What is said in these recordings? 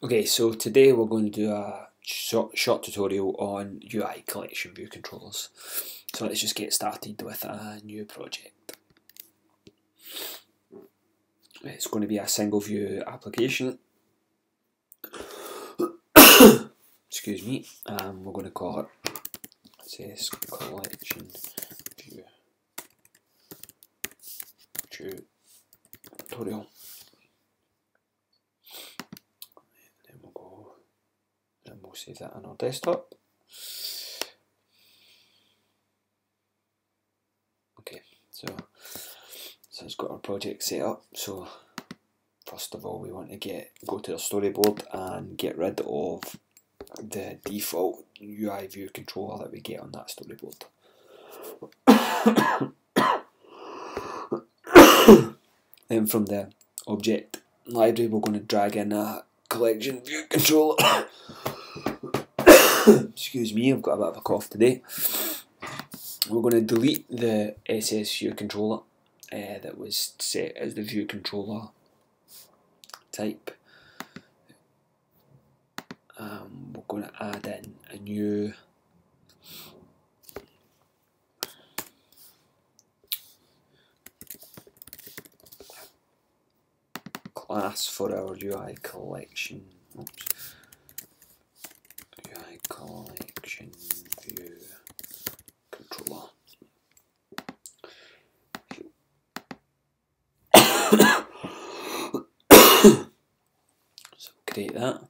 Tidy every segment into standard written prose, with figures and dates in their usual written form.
Okay, so today we're going to do a short tutorial on UI collection view controllers. So let's just get started with a new project. It's going to be a single view application. Excuse me. We're going to call it, it says collection view tutorial. And we'll save that on our desktop. Okay, so it's got our project set up. So first of all, we want to go to the storyboard and get rid of the default UI view controller that we get on that storyboard. Then from the object library, we're going to drag in a collection view controller. Excuse me, I've got a bit of a cough today. We're going to delete the SS view controller that was set as the view controller type. We're going to add in a new class for our UI collection. UI collection view controller. So create that,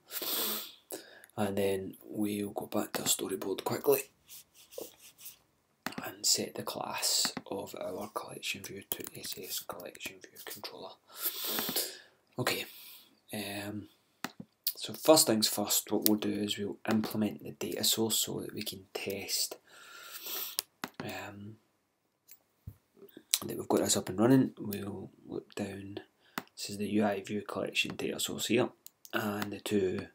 and then we'll go back to our storyboard quickly and set the class of our collection view to SS collection view controller. Okay, so first things first, what we'll do is we'll implement the data source so that we can test that we've got this up and running. We'll look down, this is the UI view collection data source here, and the two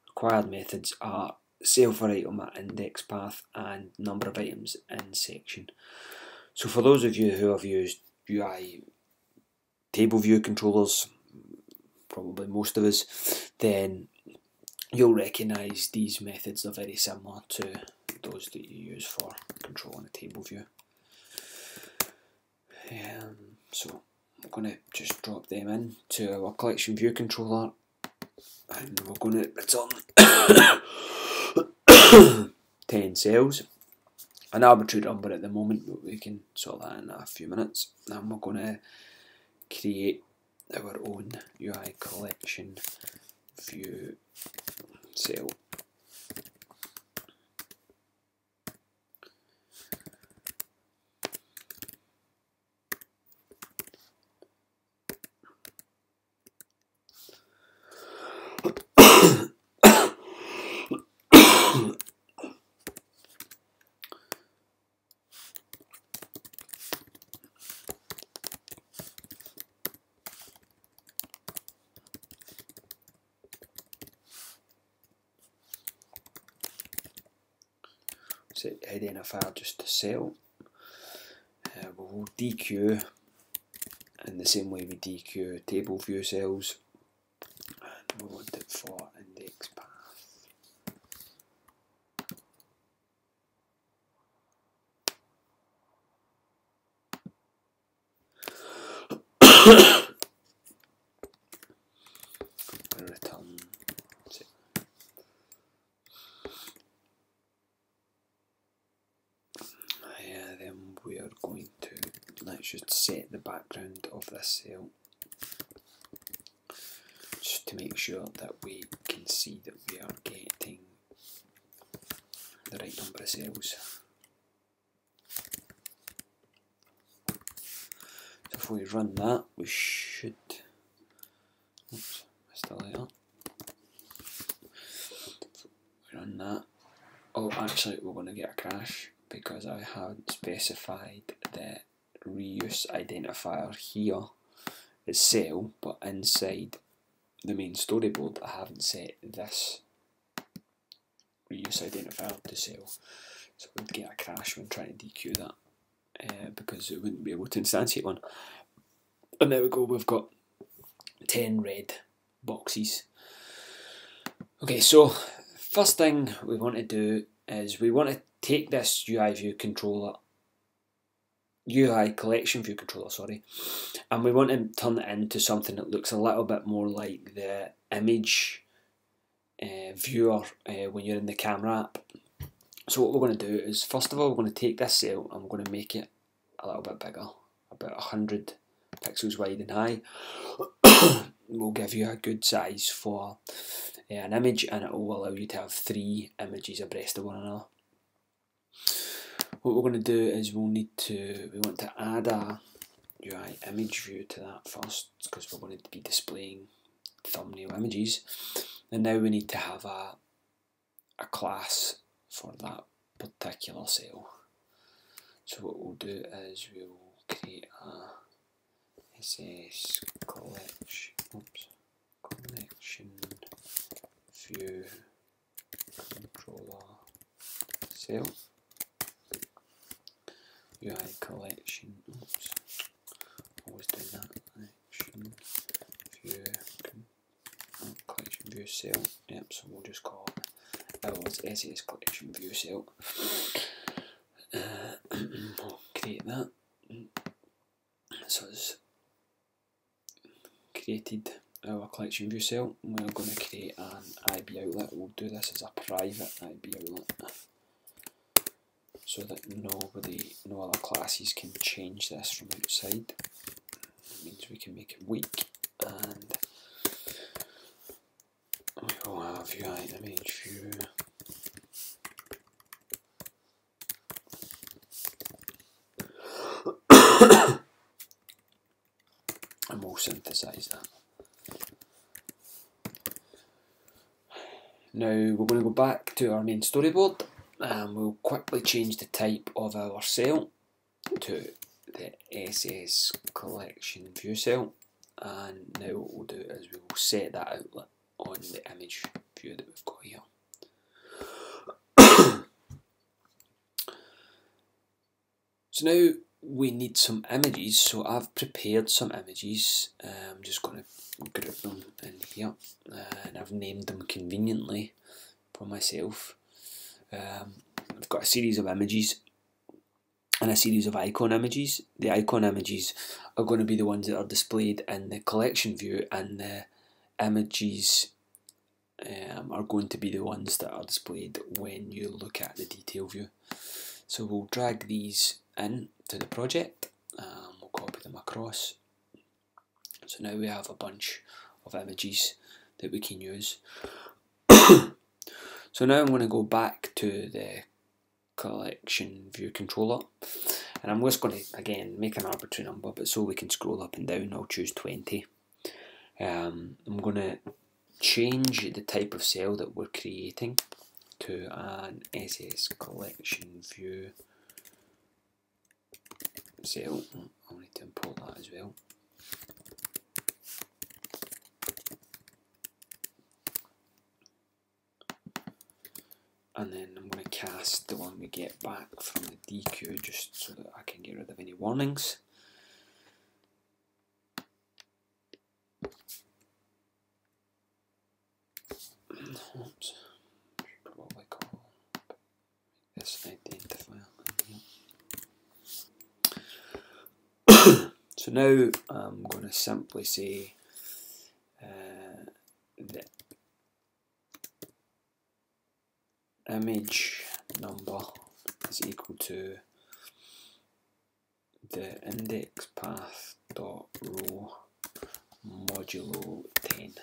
required methods are cell for item at index path and number of items in section. So for those of you who have used UI table view controllers, probably most of us, then you'll recognise these methods are very similar to those that you use for controlling a table view. So I'm going to just drop them in to our collection view controller, and we're going to return 10 cells, an arbitrary number at the moment, but we can sort that in a few minutes. And we're going to create our own UI collection view cell. Set identifier just to cell. We'll dequeue in the same way we dequeue table view cells, and we want it for index path. Return. Then we are going to, let's just set the background of this cell just to make sure that we can see that we are getting the right number of cells. So if we run that, we should, oops, missed a layer. If we run that, oh actually we're going to get a crash, because I had specified the reuse identifier here as cell, but inside the main storyboard I haven't set this reuse identifier to cell. So we'd get a crash when trying to dequeue that, because it wouldn't be able to instantiate one. And there we go, we've got 10 red boxes. Okay, so first thing we want to do is we want to take this UICollectionViewController, sorry, and we want to turn it into something that looks a little bit more like the image viewer when you're in the camera app. So what we're going to do is, first of all, we're going to take this cell and we're going to make it a little bit bigger, about 100 pixels wide and high. Will give you a good size for an image, and it will allow you to have 3 images abreast of one another. What we're going to do is we want to add a UI image view to that first, because we're going to be displaying thumbnail images, and now we need to have a class for that particular cell. So what we'll do is we'll create a SS collection view controller cell. UI collection, always doing that, collection view cell, yep, so we'll just call it SS collection view cell. We'll create that, so it's created our collection view cell. We're going to create an IB outlet. We'll do this as a private IB outlet, so that no other classes can change this from outside. That means we can make it weak, and we will have UI image view and we'll synthesize that. Now we're going to go back to our main storyboard, and we'll quickly change the type of our cell to the SS collection view cell, and now what we'll do is we will set that outlet on the image view that we've got here. So now we need some images, so I've prepared some images. I'm just going to group them in here, and I've named them conveniently for myself. I've got a series of images and a series of icon images. The icon images are going to be the ones that are displayed in the collection view, and the images are going to be the ones that are displayed when you look at the detail view. So we'll drag these in to the project, we'll copy them across. So now we have a bunch of images that we can use. So now I'm going to go back to the collection view controller, and I'm just going to again make an arbitrary number, but so we can scroll up and down, I'll choose 20. I'm going to change the type of cell that we're creating to an SS collection view cell. I'll need to import that as well. And then I'm going to cast the one we get back from the DQ, just so that I can get rid of any warnings. Oops. Probably call this identifier in here. So now I'm going to simply say the image number is equal to the index path dot row modulo 10.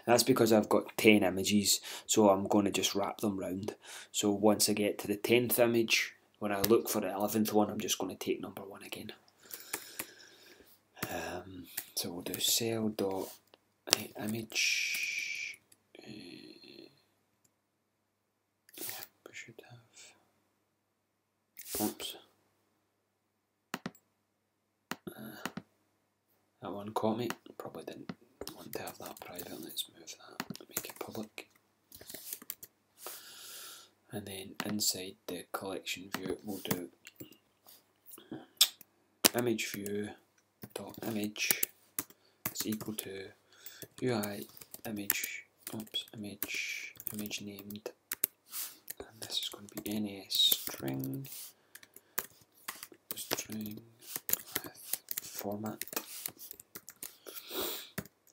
That's because I've got 10 images, so I'm going to just wrap them round. So once I get to the 10th image, when I look for the 11th one, I'm just going to take number 1 again. So we'll do cell dot image. We should have. Oops. That one caught me. Probably didn't want to have that private. Let's move that, make it public. And then inside the collection view, we'll do image view dot image is equal to UI image image named, and this is going to be NS string with format,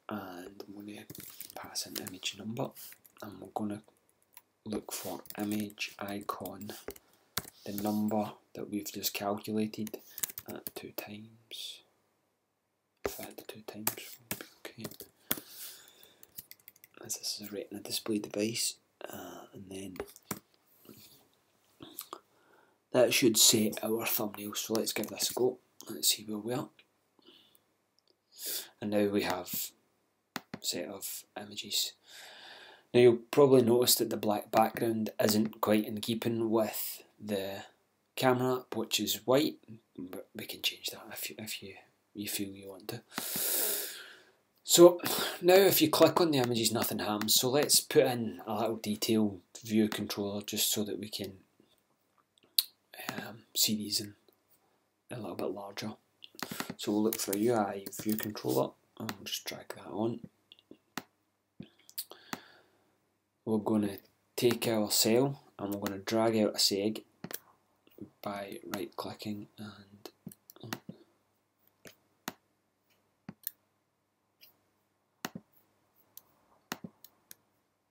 and I'm going to pass an image number, and we're going to look for image icon, the number that we've just calculated at 2 times. If I had the 2 times, okay. As this is a Retina display device, and then that should set our thumbnail. So let's give this a go. Let's see where we are. And now we have a set of images. Now you'll probably notice that the black background isn't quite in keeping with the camera app, which is white, but we can change that if you feel you want to. So now if you click on the images, nothing happens. So let's put in a little detail view controller just so that we can see these in a little bit larger. So we'll look for a UI view controller, and we'll just drag that on. We're going to take our cell and we're going to drag out a seg by right clicking, and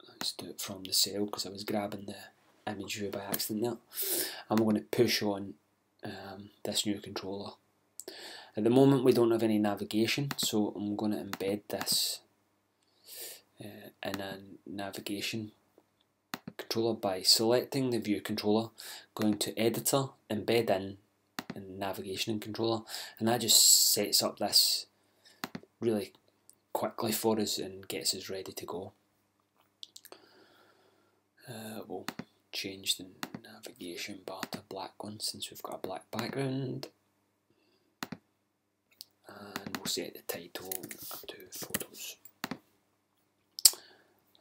let's do it from the cell because I was grabbing the image view by accident there. And we're going to push on this new controller. At the moment we don't have any navigation, so I'm going to embed this in a navigation controller by selecting the view controller, going to editor, embed in navigation and controller, and that just sets up this really quickly for us and gets us ready to go. We'll change the navigation bar to black one since we've got a black background, and we'll set the title to photos,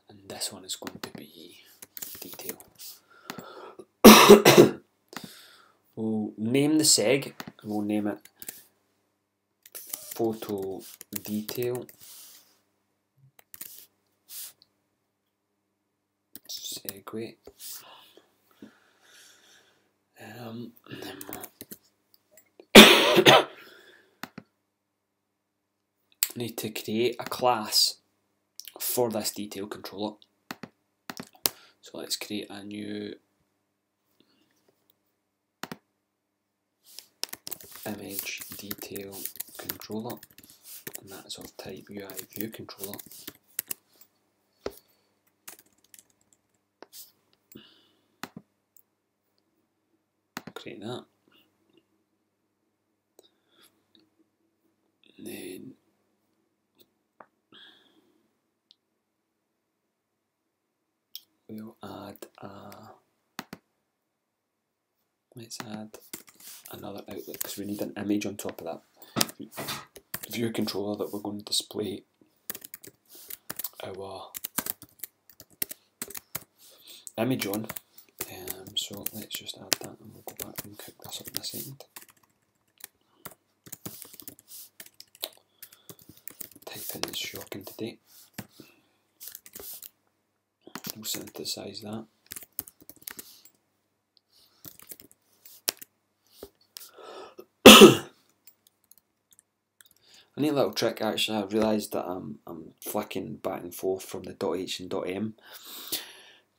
and this one is going to be detail. We'll name the seg, and we'll name it photo detail segue. And then we'll need to create a class for this detail controller. So let's create a new image detail controller, and that's of type UIViewController. Create that. And then we'll add let's add another outlet because we need an image on top of that view controller that we're going to display our image on. So let's just add that, and we'll go back and cook this up in a second. Typing is shocking today. We'll synthesize that. A neat little trick actually, I realised that I'm flicking back and forth from the .h and .m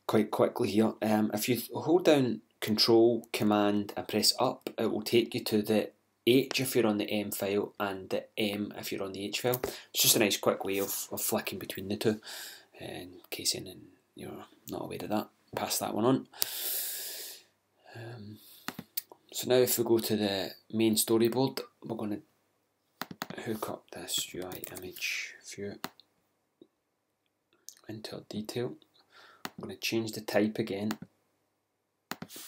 quite quickly here. If you hold down Control, Command and press up, it will take you to the H if you're on the M file and the M if you're on the H file. It's just a nice quick way of flicking between the two, in case you're not aware of that. Pass that one on. So now if we go to the main storyboard, we're going to hook up this UI image view into our detail. I'm going to change the type again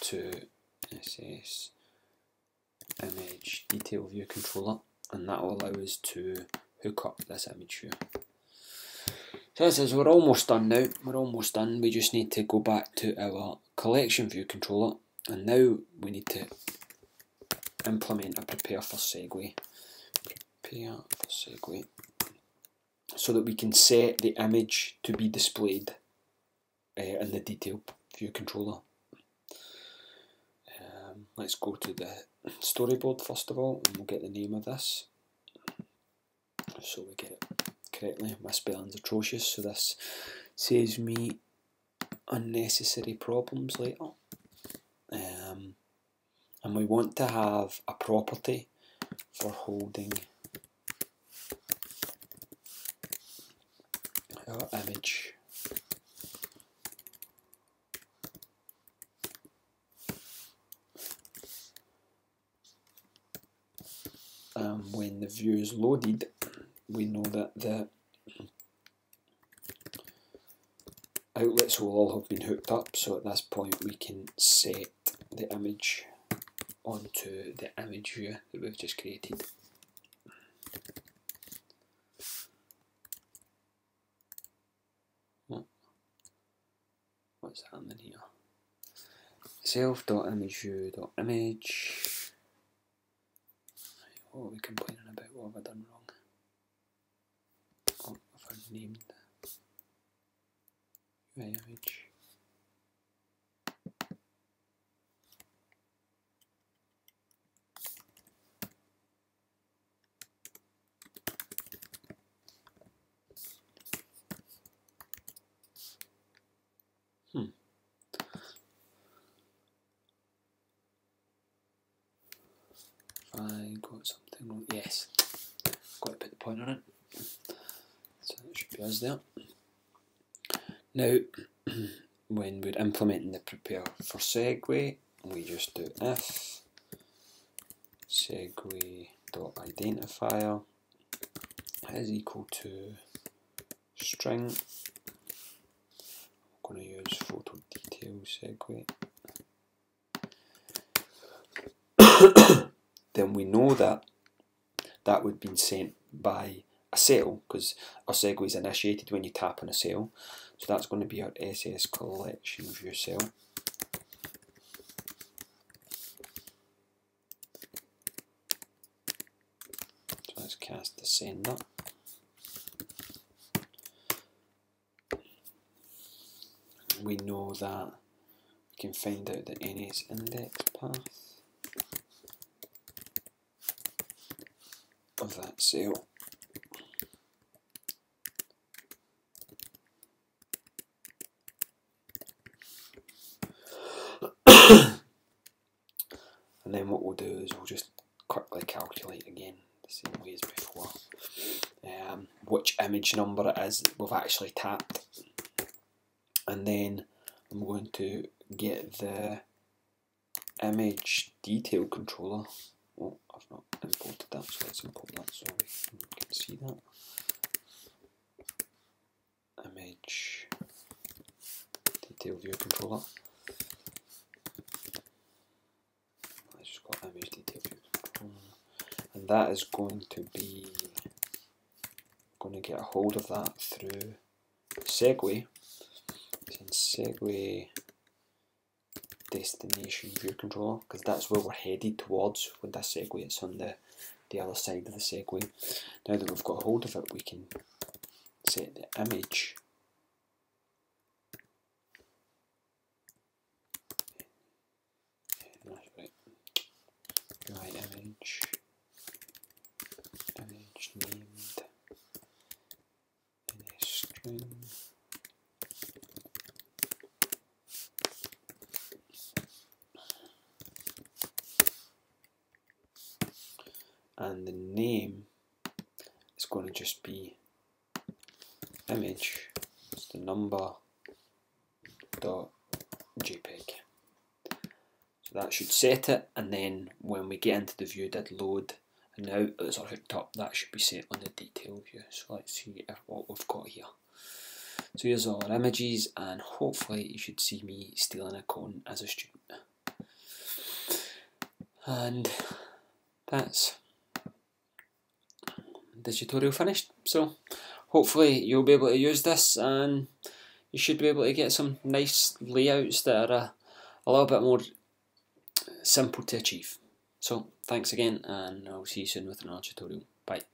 to SS image detail view controller, and that will allow us to hook up this image view. So this is, we're almost done now. We're almost done. We just need to go back to our collection view controller, and now we need to implement a prepare for segue. Prepare for segue. so that we can set the image to be displayed in the Detail View Controller. Let's go to the storyboard first of all, and we'll get the name of this so we get it correctly. My spelling's atrocious, so this saves me unnecessary problems later. And we want to have a property for holding our image. When the view is loaded, we know that the outlets will all have been hooked up, so at this point we can set the image onto the image view that we've just created. What's happening here? Self.imageView.image. What are we complaining about? What have I done wrong? Oh, I've named UI image. I got something wrong. Yes, got to put the pointer in. So that should be us there. Now, when we're implementing the prepare for segue, we just do if segue.identifier is equal to string. I'm going to use photo detail segue. Then we know that that would be sent by a cell, because our segue is initiated when you tap on a cell. So that's going to be our SS collection view cell. So let's cast the sender. We know that we can find out the NS index path of that cell. And then what we'll do is we'll just quickly calculate again, the same way as before, which image number it is that we've actually tapped. And then I'm going to get the image detail controller. Oh, I've not imported that, so let's import that so we can see that. Image detail view controller. Let's just got image detail view controller, and that is going to get a hold of that through segue. It's in segue destination view controller, because that's where we're headed towards with this segue. It's on the other side of the segue. Now that we've got hold of it, we can set the image UI image named in a string. And the name is going to just be image, it's the number dot JPEG. So that should set it, and then when we get into the view did load and the outlets are hooked up, that should be set on the detail view. So let's see what we've got here. So here's all our images, and hopefully you should see me stealing a con as a student. And that's the tutorial finished. So hopefully you'll be able to use this, and you should be able to get some nice layouts that are a little bit more simple to achieve. So thanks again, and I'll see you soon with another tutorial. Bye.